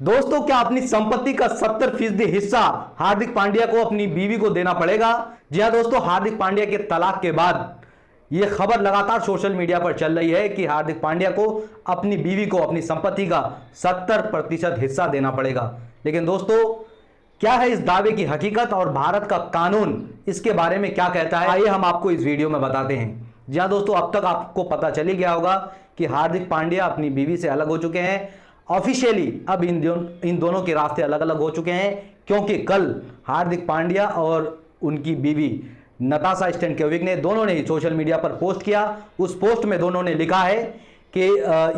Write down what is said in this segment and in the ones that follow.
दोस्तों, क्या अपनी संपत्ति का 70% हिस्सा हार्दिक पांड्या को अपनी बीवी को देना पड़ेगा? जी हां दोस्तों, हार्दिक पांड्या के तलाक के बाद यह खबर लगातार सोशल मीडिया पर चल रही है कि हार्दिक पांड्या को अपनी बीवी को अपनी संपत्ति का 70% हिस्सा देना पड़ेगा। लेकिन दोस्तों, क्या है इस दावे की हकीकत और भारत का कानून इसके बारे में क्या कहता है, आइए हम आपको इस वीडियो में बताते हैं। जी हां दोस्तों, अब तक आपको पता चल ही गया होगा कि हार्दिक पांड्या अपनी बीवी से अलग हो चुके हैं। ऑफिशियली अब इन दोनों के रास्ते अलग अलग हो चुके हैं, क्योंकि कल हार्दिक पांड्या और उनकी बीवी नताशा स्टैनकोविक ने दोनों ने ही सोशल मीडिया पर पोस्ट किया। उस पोस्ट में दोनों ने लिखा है कि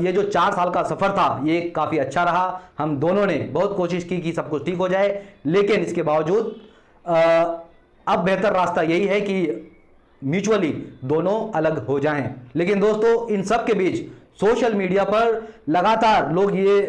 ये जो 4 साल का सफर था ये काफ़ी अच्छा रहा, हम दोनों ने बहुत कोशिश की कि सब कुछ ठीक हो जाए, लेकिन इसके बावजूद अब बेहतर रास्ता यही है कि म्यूचुअली दोनों अलग हो जाएं। लेकिन दोस्तों, इन सब के बीच सोशल मीडिया पर लगातार लोग ये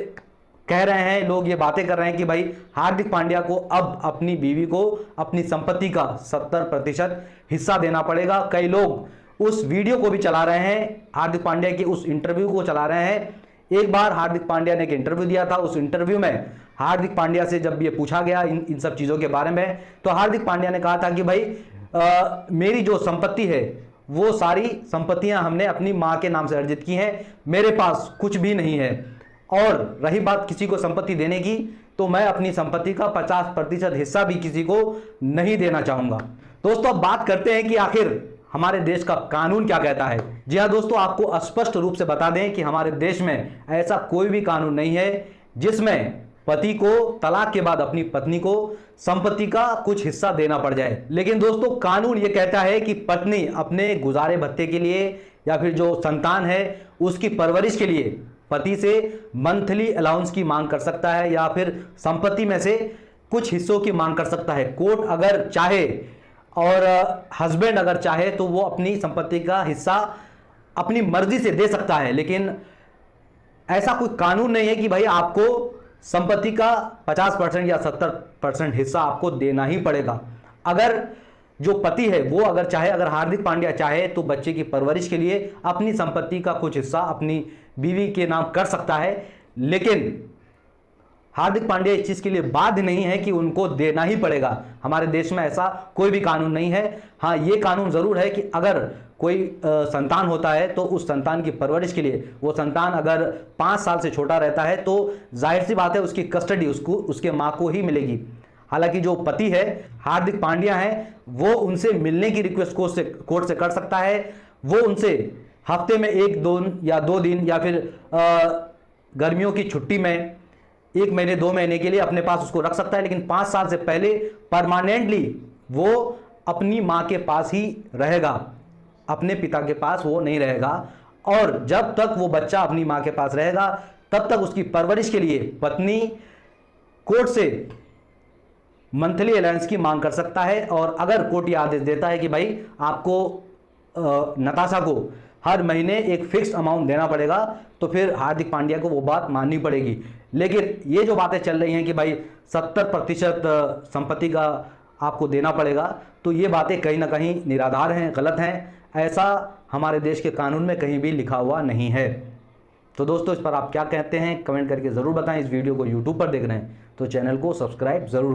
कह रहे हैं, लोग ये बातें कर रहे हैं कि भाई हार्दिक पांड्या को अब अपनी बीवी को अपनी संपत्ति का 70% हिस्सा देना पड़ेगा। कई लोग उस वीडियो को भी चला रहे हैं, हार्दिक पांड्या के उस इंटरव्यू को चला रहे हैं। एक बार हार्दिक पांड्या ने एक इंटरव्यू दिया था, उस इंटरव्यू में हार्दिक पांड्या से जब ये पूछा गया इन सब चीज़ों के बारे में, तो हार्दिक पांड्या ने कहा था कि भाई मेरी जो संपत्ति है वो सारी संपत्तियां हमने अपनी मां के नाम से अर्जित की हैं, मेरे पास कुछ भी नहीं है। और रही बात किसी को संपत्ति देने की, तो मैं अपनी संपत्ति का 50% हिस्सा भी किसी को नहीं देना चाहूंगा। दोस्तों, अब बात करते हैं कि आखिर हमारे देश का कानून क्या कहता है। जी हां दोस्तों, आपको स्पष्ट रूप से बता दें कि हमारे देश में ऐसा कोई भी कानून नहीं है जिसमें पति को तलाक के बाद अपनी पत्नी को संपत्ति का कुछ हिस्सा देना पड़ जाए। लेकिन दोस्तों, कानून यह कहता है कि पत्नी अपने गुजारे भत्ते के लिए या फिर जो संतान है उसकी परवरिश के लिए पति से मंथली अलाउंस की मांग कर सकता है या फिर संपत्ति में से कुछ हिस्सों की मांग कर सकता है। कोर्ट अगर चाहे और हस्बैंड अगर चाहे तो वो अपनी संपत्ति का हिस्सा अपनी मर्जी से दे सकता है। लेकिन ऐसा कोई कानून नहीं है कि भाई आपको संपत्ति का 50% या 70% हिस्सा आपको देना ही पड़ेगा। अगर जो पति है वो अगर चाहे, अगर हार्दिक पांड्या चाहे तो बच्चे की परवरिश के लिए अपनी संपत्ति का कुछ हिस्सा अपनी बीवी के नाम कर सकता है। लेकिन हार्दिक पांड्या इस चीज़ के लिए बाध्य नहीं है कि उनको देना ही पड़ेगा। हमारे देश में ऐसा कोई भी कानून नहीं है। हाँ, ये कानून ज़रूर है कि अगर कोई संतान होता है तो उस संतान की परवरिश के लिए, वो संतान अगर 5 साल से छोटा रहता है तो जाहिर सी बात है उसकी कस्टडी उसके माँ को ही मिलेगी। हालांकि जो पति है हार्दिक पांड्या है वो उनसे मिलने की रिक्वेस्ट कोर्ट से कर सकता है। वो उनसे हफ्ते में 1 दिन या फिर गर्मियों की छुट्टी में 1 महीने 2 महीने के लिए अपने पास उसको रख सकता है। लेकिन 5 साल से पहले परमानेंटली वो अपनी माँ के पास ही रहेगा, अपने पिता के पास वो नहीं रहेगा। और जब तक वो बच्चा अपनी माँ के पास रहेगा तब तक उसकी परवरिश के लिए पत्नी कोर्ट से मंथली अलाउंस की मांग कर सकता है। और अगर कोर्ट यह आदेश देता है कि भाई आपको नताशा को हर महीने एक फिक्स अमाउंट देना पड़ेगा, तो फिर हार्दिक पांड्या को वो बात माननी पड़ेगी। लेकिन ये जो बातें चल रही हैं कि भाई 70% संपत्ति का आपको देना पड़ेगा, तो ये बातें कहीं ना कहीं निराधार हैं, गलत हैं। ऐसा हमारे देश के कानून में कहीं भी लिखा हुआ नहीं है। तो दोस्तों, इस पर आप क्या कहते हैं कमेंट करके ज़रूर बताएं। इस वीडियो को यूट्यूब पर देख रहे हैं तो चैनल को सब्सक्राइब ज़रूर करें।